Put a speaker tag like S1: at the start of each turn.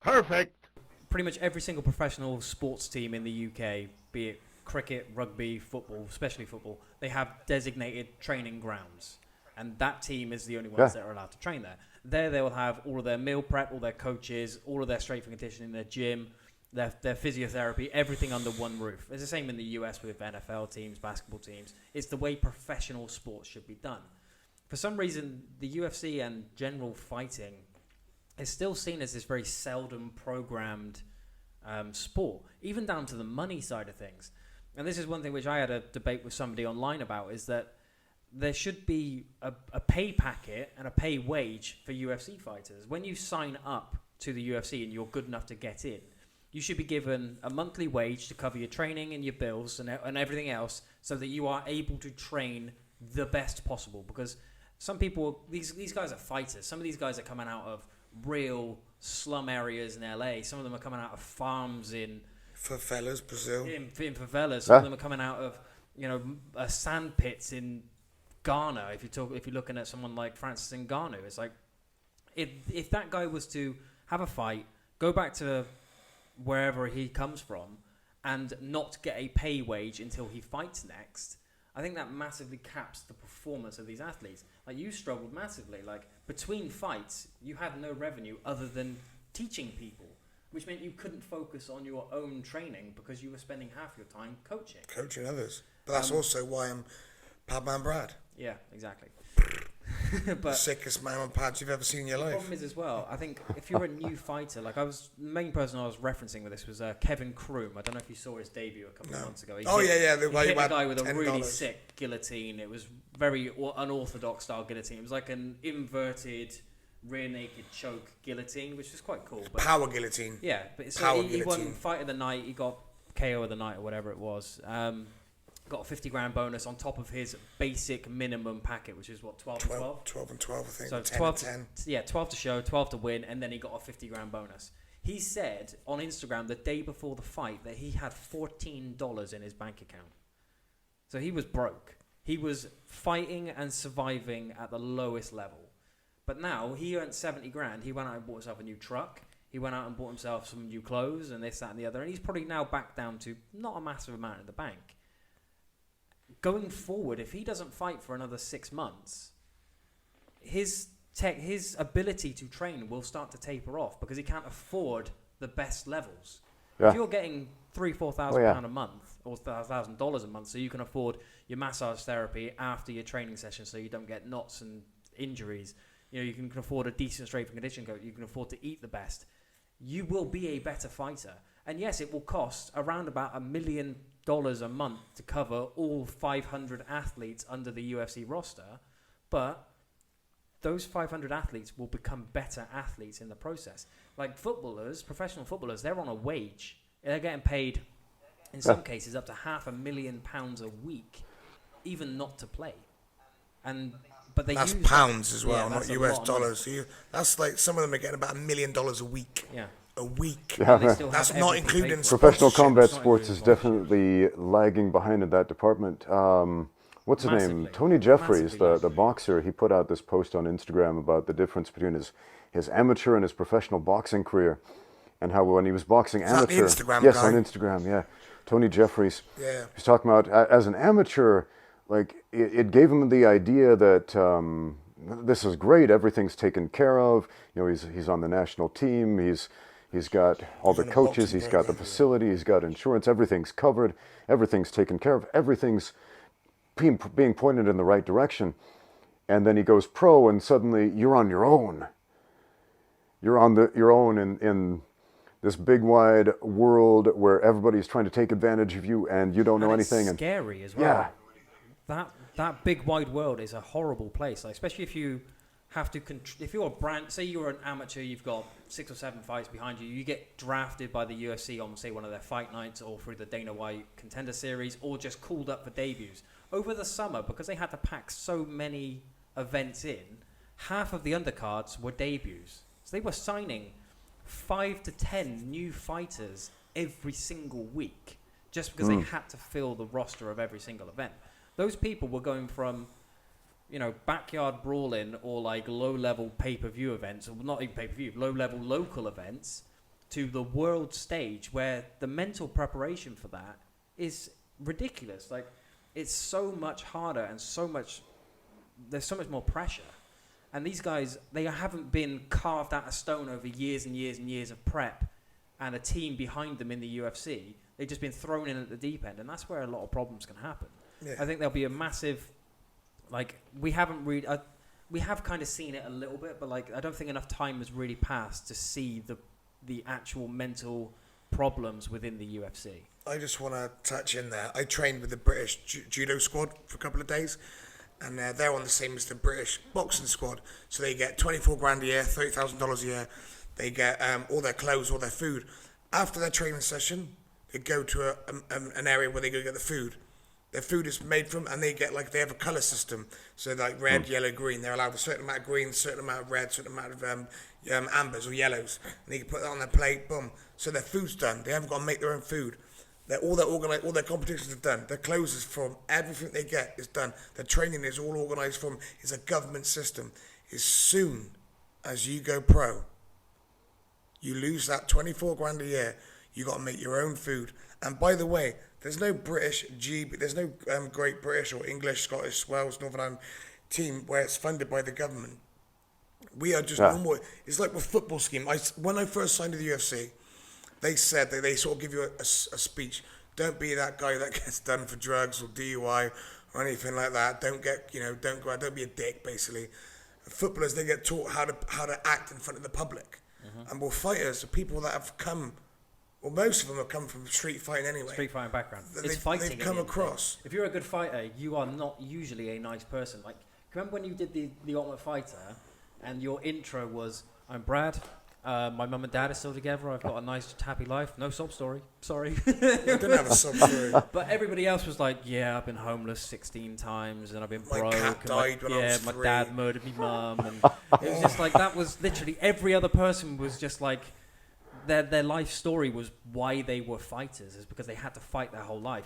S1: Perfect.
S2: Pretty much every single professional sports team in the UK, be it cricket, rugby, football, especially football, they have designated training grounds. And that team is the only ones that are allowed to train there. There they will have all of their meal prep, all their coaches, all of their strength and conditioning, their gym, their physiotherapy, everything under one roof. It's the same in the US with NFL teams, basketball teams. It's the way professional sports should be done. For some reason, the UFC and general fighting is still seen as this very seldom programmed sport, even down to the money side of things. And this is one thing which I had a debate with somebody online about, is that there should be a pay packet and a pay wage for UFC fighters. When you sign up to the UFC and you're good enough to get in, you should be given a monthly wage to cover your training and your bills and everything else, so that you are able to train the best possible. Because some people, these guys are fighters. Some of these guys are coming out of real slum areas in LA. Some of them are coming out of farms in
S3: favelas, Brazil.
S2: In favelas. Some of them are coming out of sand pits in Ghana. If you're looking at someone like Francis Ngannou, it's like if that guy was to have a fight, go back to wherever he comes from, and not get a pay wage until he fights next, I think that massively caps the performance of these athletes. Like, you struggled massively. Like, between fights, you had no revenue other than teaching people, which meant you couldn't focus on your own training because you were spending half your time coaching.
S3: Coaching others. But that's also why I'm Padman Brad.
S2: Yeah, exactly. But
S3: sickest man on pads you've ever seen in your life.
S2: The problem is as well, I think if you're a new fighter, like the main person I was referencing with this was Kevin Kroom. I don't know if you saw his debut a couple of months ago. He hit a guy with a really sick guillotine. It was very unorthodox style guillotine. It was like an inverted rear naked choke guillotine, which was quite cool. But
S3: power guillotine.
S2: Yeah, but so he won fight of the night. He got KO of the night or whatever it was. Got a 50 grand bonus on top of his basic minimum packet, which is what, 12 and 12?
S3: 12 and 12, I think.
S2: So
S3: 10
S2: 12
S3: and 10.
S2: Yeah, 12 to show, 12 to win, and then he got a 50 grand bonus. He said on Instagram the day before the fight that he had $14 in his bank account. So he was broke. He was fighting and surviving at the lowest level. But now he earned 70 grand. He went out and bought himself a new truck. He went out and bought himself some new clothes and this, that, and the other. And he's probably now back down to not a massive amount in the bank. Going forward, if he doesn't fight for another 6 months, his ability to train will start to taper off because he can't afford the best levels. Yeah. If you're getting £3,000-4,000 a month or $1,000 a month, so you can afford your massage therapy after your training session, so you don't get knots and injuries. You can afford a decent strength and conditioning coach. You can afford to eat the best. You will be a better fighter. And yes, it will cost around about $1 million a month to cover all 500 athletes under the UFC roster, but those 500 athletes will become better athletes in the process. Like footballers, professional footballers, they're on a wage. They're getting paid, in some cases, up to £500,000 a week, even not to play. But that's
S3: pounds as well, not US dollars. So that's like some of them are getting about $1 million a week.
S2: Yeah.
S3: A week.
S4: Yeah,
S3: that's not including
S4: professional combat sports is definitely lagging behind in that department. What's his name? Tony Jeffries, the boxer. He put out this post on Instagram about the difference between his amateur and his professional boxing career, and how when he was boxing amateur,
S3: Instagram
S4: on Instagram, yeah, Tony Jeffries.
S3: Yeah,
S4: he's talking about as an amateur, like it gave him the idea that. This is great. Everything's taken care of. He's on the national team. He's got all the coaches, he's got the facility, he's got insurance, everything's covered, everything's taken care of, everything's being pointed in the right direction. And then he goes pro and suddenly you're on your own. You're on your own in this big wide world where everybody's trying to take advantage of you and you don't know anything.
S2: It's scary as well. Yeah. That big wide world is a horrible place, like, especially if you have to if you're a brand, say you're an amateur, you've got 6 or 7 fights behind you, you get drafted by the UFC on, say, one of their fight nights or through the Dana White Contender Series, or just called up for debuts. Over the summer, because they had to pack so many events in, half of the undercards were debuts. So they were signing 5 to 10 new fighters every single week just because they had to fill the roster of every single event. Those people were going from backyard brawling or like low-level pay-per-view events, or not even pay-per-view, low-level local events, to the world stage, where the mental preparation for that is ridiculous. Like, it's so much harder and there's so much more pressure. And these guys, they haven't been carved out of stone over years and years and years of prep and a team behind them in the UFC. They've just been thrown in at the deep end, and that's where a lot of problems can happen. Yeah. I think there'll be a massive, like, we have kind of seen it a little bit, but like, I don't think enough time has really passed to see the actual mental problems within the UFC.
S3: I just want to touch in there. I trained with the British judo squad for a couple of days, and they're on the same as the British boxing squad. So they get 24 grand a year, $30,000 a year. They get all their clothes, all their food. After their training session, they go to an area where they go get the food. Their food is made from, and they have a colour system. So like red, yellow, green. They're allowed a certain amount of green, a certain amount of red, a certain amount of ambers or yellows. And they can put that on their plate, boom. So their food's done. They haven't got to make their own food. All their competitions are done. Their clothes is from, everything they get is done. Their training is all organised from, it's a government system. As soon as you go pro, you lose that 24 grand a year, you got to make your own food. And by the way, there's no there's no Great British or English, Scottish, Wales, Northern Ireland team where it's funded by the government. We are just normal. It's like with football scheme. When I first signed to the UFC, they said that they sort of give you a speech. Don't be that guy that gets done for drugs or DUI or anything like that. Don't go out. Don't be a dick. Basically, footballers, they get taught how to act in front of the public. Mm-hmm. And fighters are people that have come. Well, most of them have come from street fighting anyway.
S2: Street fighting background.
S3: It's fighting. They've come across.
S2: If you're a good fighter, you are not usually a nice person. Like, remember when you did the Ultimate Fighter, and your intro was, "I'm Brad. My mum and dad are still together. I've got a nice, happy life. No sob story. Sorry."
S3: I didn't have a sob story.
S2: But everybody else was like, "Yeah, I've been homeless 16 times, and I've been broke.
S3: My cat died when I was 3.
S2: My dad murdered me mum." And it was just like, that was literally, every other person was just like, their life story was why they were fighters, is because they had to fight their whole life.